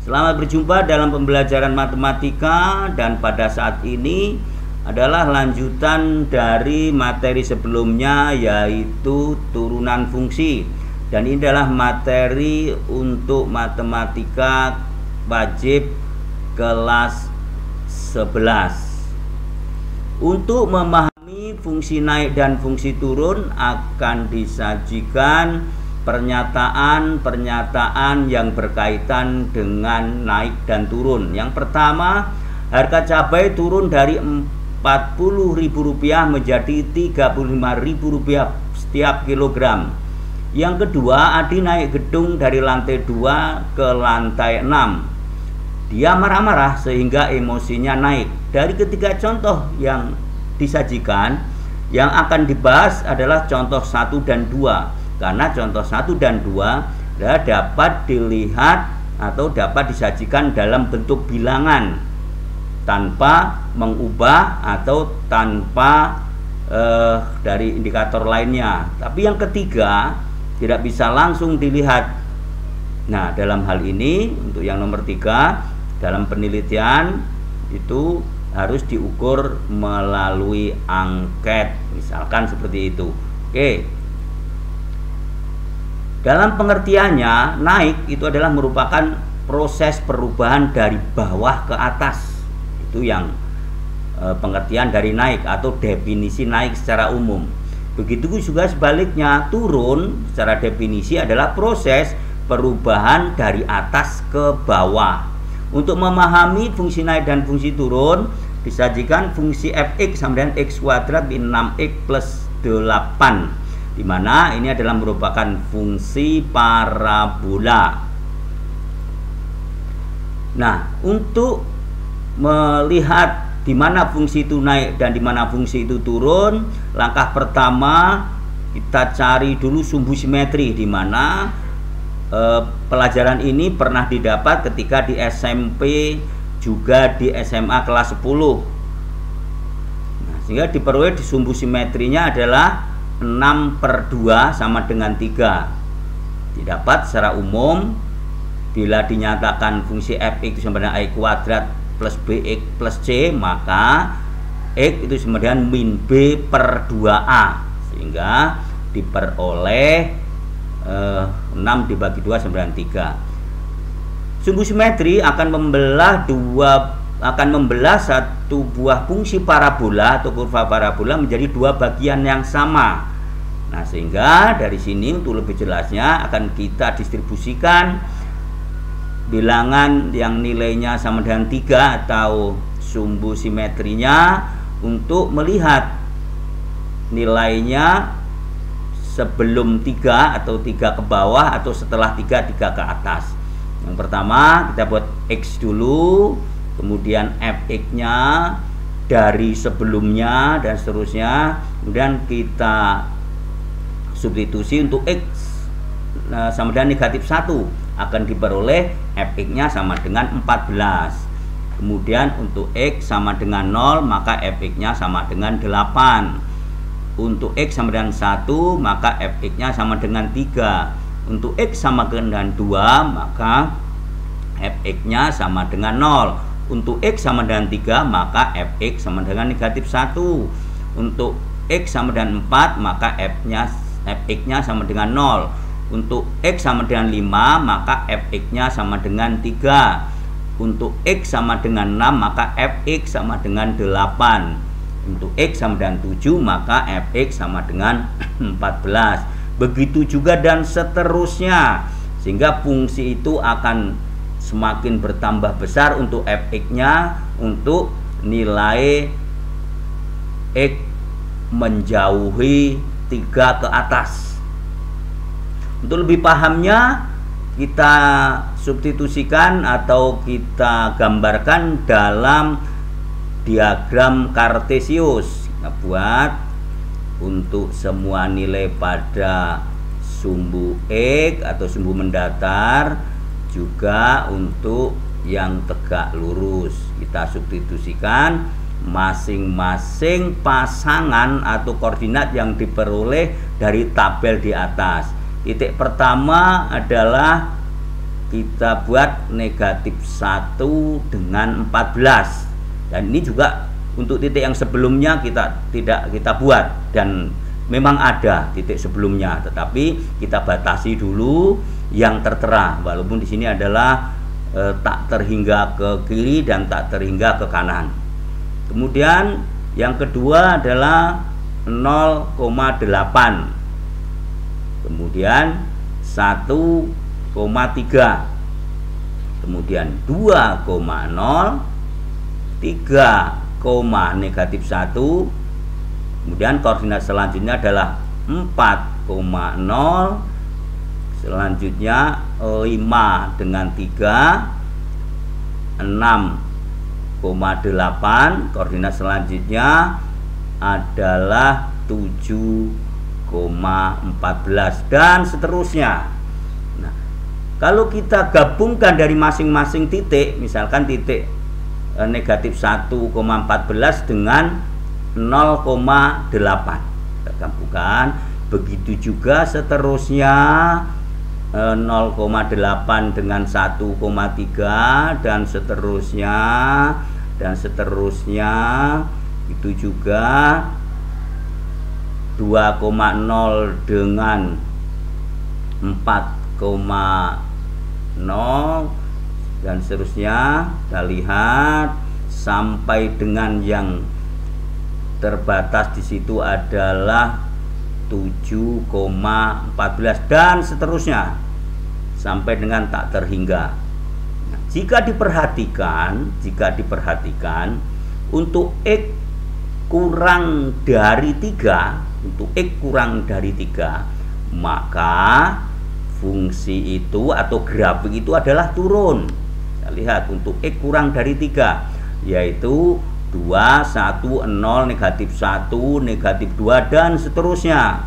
Selamat berjumpa dalam pembelajaran matematika, dan pada saat ini adalah lanjutan dari materi sebelumnya, yaitu turunan fungsi. Dan ini adalah materi untuk matematika wajib kelas 11. Untuk memahami fungsi naik dan fungsi turun akan disajikan pernyataan-pernyataan yang berkaitan dengan naik dan turun. Yang pertama, harga cabai turun dari Rp40.000 menjadi Rp35.000 setiap kilogram. Yang kedua, Adi naik gedung dari lantai 2 ke lantai 6. Dia marah-marah sehingga emosinya naik. Dari ketiga contoh yang disajikan, yang akan dibahas adalah contoh 1 dan 2. Karena contoh 1 dan 2 dapat dilihat atau dapat disajikan dalam bentuk bilangan tanpa mengubah atau tanpa dari indikator lainnya. Tapi yang ketiga tidak bisa langsung dilihat. Nah, dalam hal ini untuk yang nomor 3, dalam penelitian itu harus diukur melalui angket, misalkan seperti itu. Oke. Dalam pengertiannya, naik itu adalah merupakan proses perubahan dari bawah ke atas. Itu yang pengertian dari naik atau definisi naik secara umum. Begitu juga sebaliknya, turun secara definisi adalah proses perubahan dari atas ke bawah. Untuk memahami fungsi naik dan fungsi turun, disajikan fungsi fx sama dengan x kuadrat min 6x plus 8. Di mana ini adalah merupakan fungsi parabola. Nah, untuk melihat di mana fungsi itu naik dan di mana fungsi itu turun, langkah pertama kita cari dulu sumbu simetri, di mana pelajaran ini pernah didapat ketika di SMP juga di SMA kelas 10. Nah, sehingga diperoleh di sumbu simetrinya adalah 6/2 sama dengan 3. Didapat secara umum bila dinyatakan fungsi fx itu sama dengan a kuadrat plus bx plus c, maka x itu sama dengan min b per 2a, sehingga diperoleh 6 dibagi 2 sama dengan 3. Sumbu simetri akan membelah satu buah fungsi parabola atau kurva parabola menjadi dua bagian yang sama. Nah, sehingga dari sini untuk lebih jelasnya akan kita distribusikan bilangan yang nilainya sama dengan 3 atau sumbu simetrinya untuk melihat nilainya sebelum 3 atau 3 ke bawah atau setelah 3 ke atas. Yang pertama kita buat X dulu, kemudian fx-nya dari sebelumnya dan seterusnya, kemudian kita substitusi untuk x sama dengan negatif 1 akan diperoleh fx-nya sama dengan 14. Kemudian untuk x sama dengan 0 maka fx-nya sama dengan 8. Untuk x sama dengan 1 maka fx-nya sama dengan 3. Untuk x sama dengan 2 maka fx-nya sama dengan 0. Untuk x sama dengan 3 maka fx sama dengan negatif 1. Untuk x sama dengan 4 maka fx-nya sama dengan 0. Untuk x sama dengan 5 maka fx-nya sama dengan 3. Untuk x sama dengan 6 maka fx sama dengan 8. Untuk x sama dengan 7 maka fx sama dengan 14. Begitu juga dan seterusnya, sehingga fungsi itu akan semakin bertambah besar untuk fx-nya untuk nilai x menjauhi 3 ke atas. Untuk lebih pahamnya kita substitusikan atau kita gambarkan dalam diagram kartesius. Kita buat untuk semua nilai pada sumbu x atau sumbu mendatar, juga untuk yang tegak lurus. Kita substitusikan masing-masing pasangan atau koordinat yang diperoleh dari tabel di atas. Titik pertama adalah kita buat negatif 1 dengan 14. Dan ini juga untuk titik yang sebelumnya tidak kita buat, dan memang ada titik sebelumnya, tetapi kita batasi dulu yang tertera, walaupun di sini adalah tak terhingga ke kiri dan tak terhingga ke kanan. Kemudian yang kedua adalah 0,8, kemudian 1,3, kemudian 2,0, 3, negatif 1, kemudian koordinat selanjutnya adalah 4,0, selanjutnya 5 dengan 3, 6,8, koordinat selanjutnya adalah 7,14 dan seterusnya. Nah, kalau kita gabungkan dari masing-masing titik, misalkan titik negatif 1,14 dengan 0,8, kita gabungkan. Begitu juga seterusnya 0,8 dengan 1,3 dan seterusnya itu juga 2,0 dengan 4,0 dan seterusnya. Kita lihat sampai dengan yang terbatas di situ adalah 7,14 dan seterusnya sampai dengan tak terhingga. Nah, jika diperhatikan untuk X kurang dari 3, maka fungsi itu atau grafik itu adalah turun. Kita lihat untuk X kurang dari 3, yaitu 2, 1, 0, negatif 1, negatif 2 dan seterusnya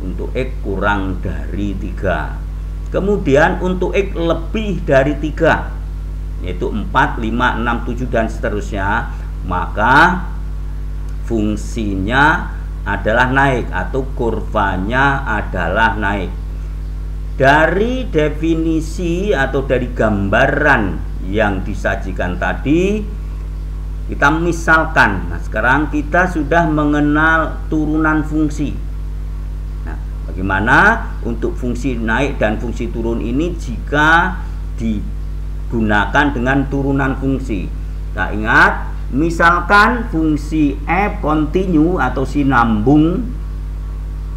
untuk X kurang dari 3. Kemudian untuk X lebih dari 3, yaitu 4, 5, 6, 7 dan seterusnya, maka fungsinya adalah naik atau kurvanya adalah naik. Dari definisi atau dari gambaran yang disajikan tadi, kita misalkan, nah sekarang kita sudah mengenal turunan fungsi. Nah, bagaimana untuk fungsi naik dan fungsi turun ini jika digunakan dengan turunan fungsi? Kita ingat, misalkan fungsi f continue atau sinambung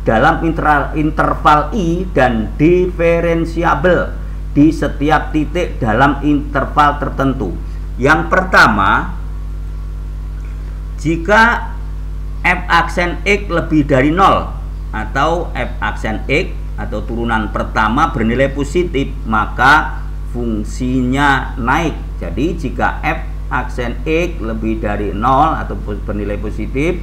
dalam interval i dan diferensiabel di setiap titik dalam interval tertentu. Yang pertama, jika f aksen x lebih dari 0 atau f aksen x atau turunan pertama bernilai positif, maka fungsinya naik. Jadi jika f aksen x lebih dari 0 atau bernilai positif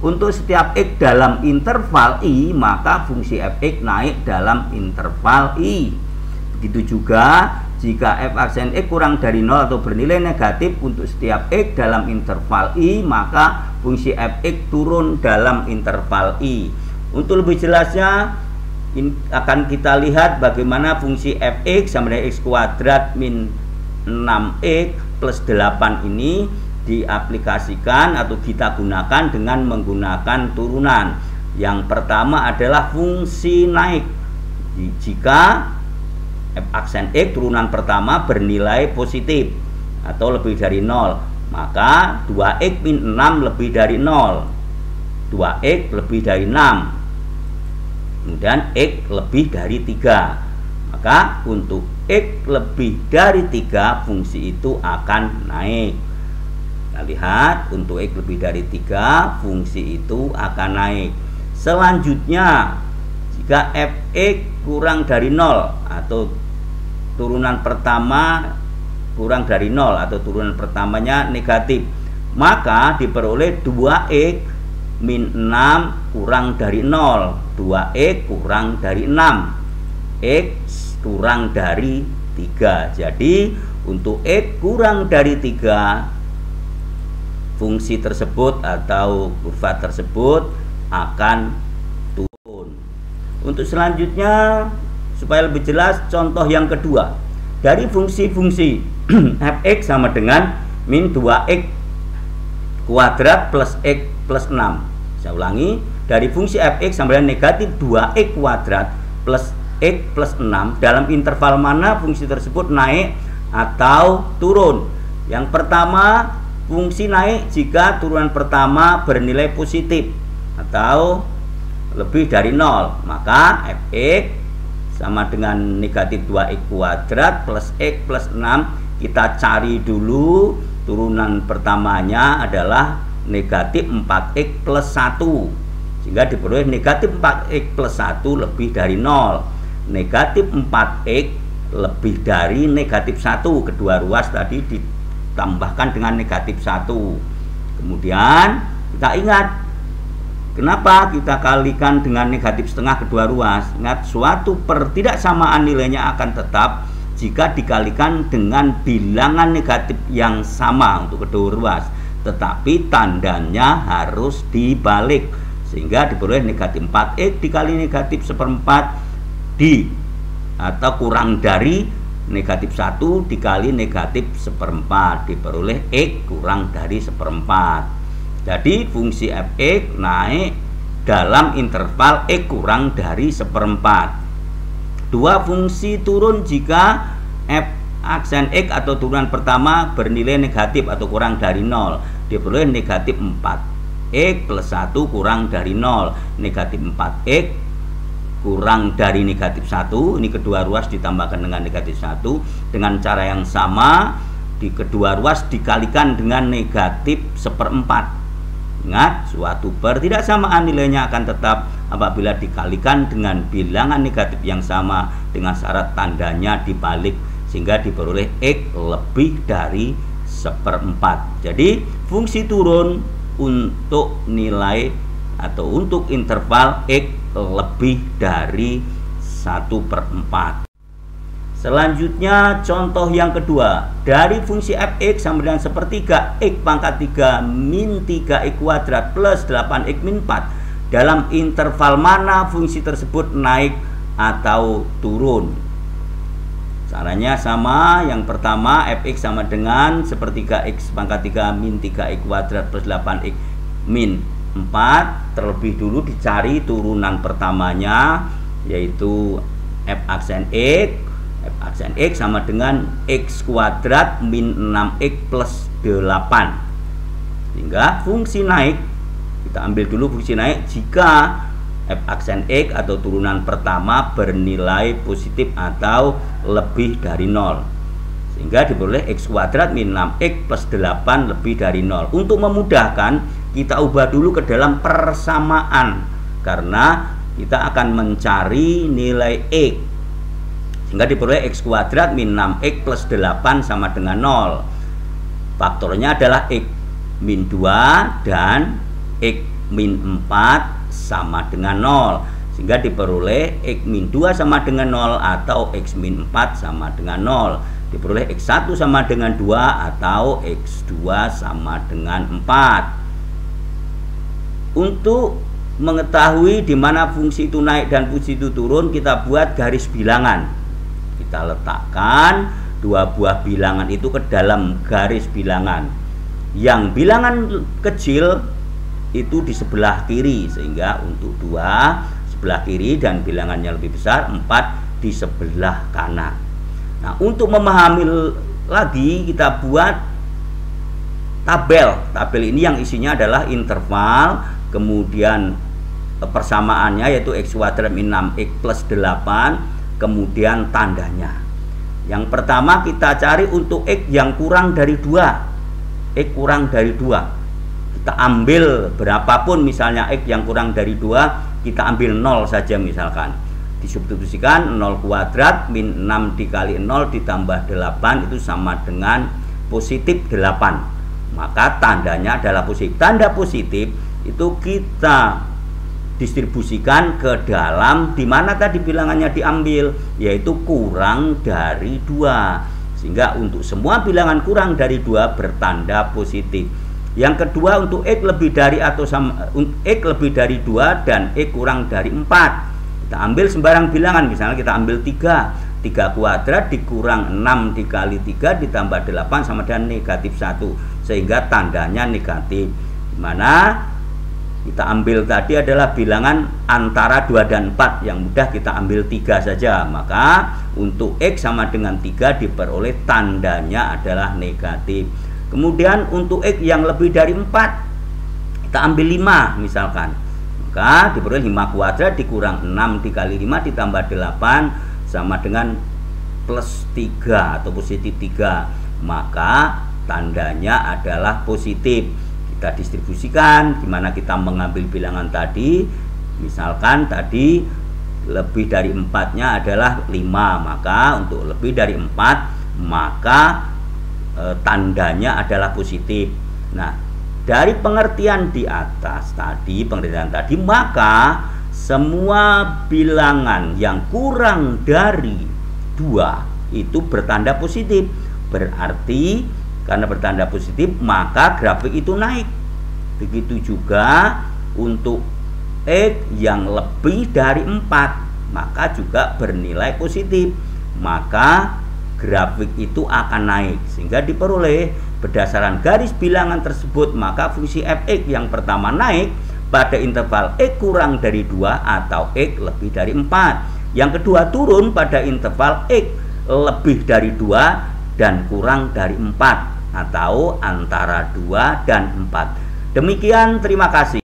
untuk setiap x dalam interval i, maka fungsi fx naik dalam interval i. Begitu juga jika f aksen x kurang dari 0 atau bernilai negatif untuk setiap x dalam interval i, maka fungsi fx turun dalam interval i. Untuk lebih jelasnya akan kita lihat bagaimana fungsi fx sama dengan x kuadrat min 6x plus 8 ini diaplikasikan atau kita gunakan dengan menggunakan turunan. Yang pertama adalah fungsi naik. Jika f aksen x turunan pertama bernilai positif atau lebih dari 0, maka 2x min 6 lebih dari 0, 2x lebih dari 6, kemudian x lebih dari 3. Maka untuk x lebih dari 3 fungsi itu akan naik. Kita lihat untuk x lebih dari 3 fungsi itu akan naik. Selanjutnya, jika fx kurang dari 0 atau turunan pertama kurang dari 0 atau turunan pertamanya negatif, maka diperoleh 2x min 6 kurang dari 0, 2x kurang dari 6, x kurang dari 3. Jadi untuk x kurang dari 3, fungsi tersebut atau kurva tersebut akan turun. Untuk selanjutnya, supaya lebih jelas, contoh yang kedua, dari fungsi-fungsi fx sama dengan min 2x kuadrat plus x plus 6. Saya ulangi, dari fungsi fx sama dengan negatif 2x kuadrat plus x plus 6, dalam interval mana fungsi tersebut naik atau turun? Yang pertama, fungsi naik jika turunan pertama bernilai positif atau lebih dari 0, maka fx sama dengan negatif 2x kuadrat plus x plus 6. Kita cari dulu turunan pertamanya adalah negatif 4x plus 1, sehingga diperoleh negatif 4x plus 1 lebih dari 0. Negatif 4x lebih dari negatif 1, kedua ruas tadi ditambahkan dengan negatif 1. Kemudian kita ingat, kenapa kita kalikan dengan negatif setengah kedua ruas? Ingat, suatu pertidaksamaan nilainya akan tetap jika dikalikan dengan bilangan negatif yang sama untuk kedua ruas, tetapi tandanya harus dibalik, sehingga diperoleh negatif 4x dikali negatif seperempat atau kurang dari negatif 1 dikali negatif seperempat, diperoleh x kurang dari seperempat. Jadi fungsi fx naik dalam interval x kurang dari seperempat. Dua fungsi turun jika f aksen x atau turunan pertama bernilai negatif atau kurang dari 0, diperoleh negatif 4x plus 1 kurang dari 0. Negatif 4x kurang dari negatif 1, ini kedua ruas ditambahkan dengan negatif 1 dengan cara yang sama, di kedua ruas dikalikan dengan negatif seperempat. Ingat, suatu pertidaksamaan nilainya akan tetap apabila dikalikan dengan bilangan negatif yang sama dengan syarat tandanya dibalik, sehingga diperoleh x lebih dari seperempat. Jadi fungsi turun untuk nilai atau untuk interval x lebih dari 1/4. Selanjutnya contoh yang kedua, dari fungsi fx sama dengan sepertiga x pangkat 3 min 3x kuadrat plus 8x min 4, dalam interval mana fungsi tersebut naik atau turun? Caranya sama. Yang pertama, fx sama dengan sepertiga x pangkat 3 min 3x kuadrat plus 8x min 4. Terlebih dulu dicari turunan pertamanya, yaitu f aksen x. F aksen x sama dengan x kuadrat min 6x plus 8, sehingga fungsi naik, kita ambil dulu fungsi naik jika f aksen x atau turunan pertama bernilai positif atau lebih dari 0, sehingga diperoleh x kuadrat min 6x plus 8 lebih dari 0. Untuk memudahkan, kita ubah dulu ke dalam persamaan, karena kita akan mencari nilai x, sehingga diperoleh x kuadrat min 6x plus 8 sama dengan 0. Faktornya adalah x min 2 dan x min 4 sama dengan 0, sehingga diperoleh x min 2 sama dengan 0 atau x min 4 sama dengan 0. Diperoleh x1 sama dengan 2 atau x2 sama dengan 4. Untuk mengetahui di mana fungsi itu naik dan fungsi itu turun, kita buat garis bilangan. Kita letakkan dua buah bilangan itu ke dalam garis bilangan. Yang bilangan kecil itu di sebelah kiri, sehingga untuk 2 sebelah kiri dan bilangannya lebih besar 4 di sebelah kanan. Nah, untuk memahami lagi, kita buat tabel. Tabel ini yang isinya adalah interval, kemudian persamaannya yaitu x kuadrat min 6x plus 8, kemudian tandanya. Yang pertama kita cari untuk x yang kurang dari 2. X kurang dari 2. Kita ambil berapapun, misalnya x yang kurang dari 2, kita ambil 0 saja misalkan. Disubstitusikan 0 kuadrat min 6 dikali 0 ditambah 8 itu sama dengan positif 8. Maka tandanya adalah positif. Tanda positif itu kita distribusikan ke dalam dimana tadi bilangannya diambil, yaitu kurang dari 2, sehingga untuk semua bilangan kurang dari 2 bertanda positif. Yang kedua, untuk x lebih dari atau sama x lebih dari 2 dan x kurang dari 4, kita ambil sembarang bilangan, misalnya kita ambil 3. 3 kuadrat dikurang 6 dikali 3 ditambah 8 sama dengan negatif 1, sehingga tandanya negatif. Dimana kita ambil tadi adalah bilangan antara 2 dan 4, yang mudah kita ambil 3 saja. Maka untuk X sama dengan 3 diperoleh tandanya adalah negatif. Kemudian untuk X yang lebih dari 4, kita ambil 5 misalkan, maka diperoleh 5 kuadrat dikurang 6 dikali 5 ditambah 8 sama dengan plus 3 atau positif 3, maka tandanya adalah positif. Kita distribusikan, gimana kita mengambil bilangan tadi. Misalkan tadi lebih dari 4-nya adalah 5, maka untuk lebih dari 4 maka tandanya adalah positif. Nah, dari pengertian di atas tadi, maka semua bilangan yang kurang dari 2 itu bertanda positif. Berarti karena bertanda positif maka grafik itu naik. Begitu juga untuk X yang lebih dari 4 maka juga bernilai positif, maka grafik itu akan naik, sehingga diperoleh berdasarkan garis bilangan tersebut. Maka fungsi f(x) yang pertama naik pada interval X kurang dari 2 atau X lebih dari 4. Yang kedua turun pada interval X lebih dari 2 dan kurang dari 4 atau antara 2 dan 4. Demikian, terima kasih.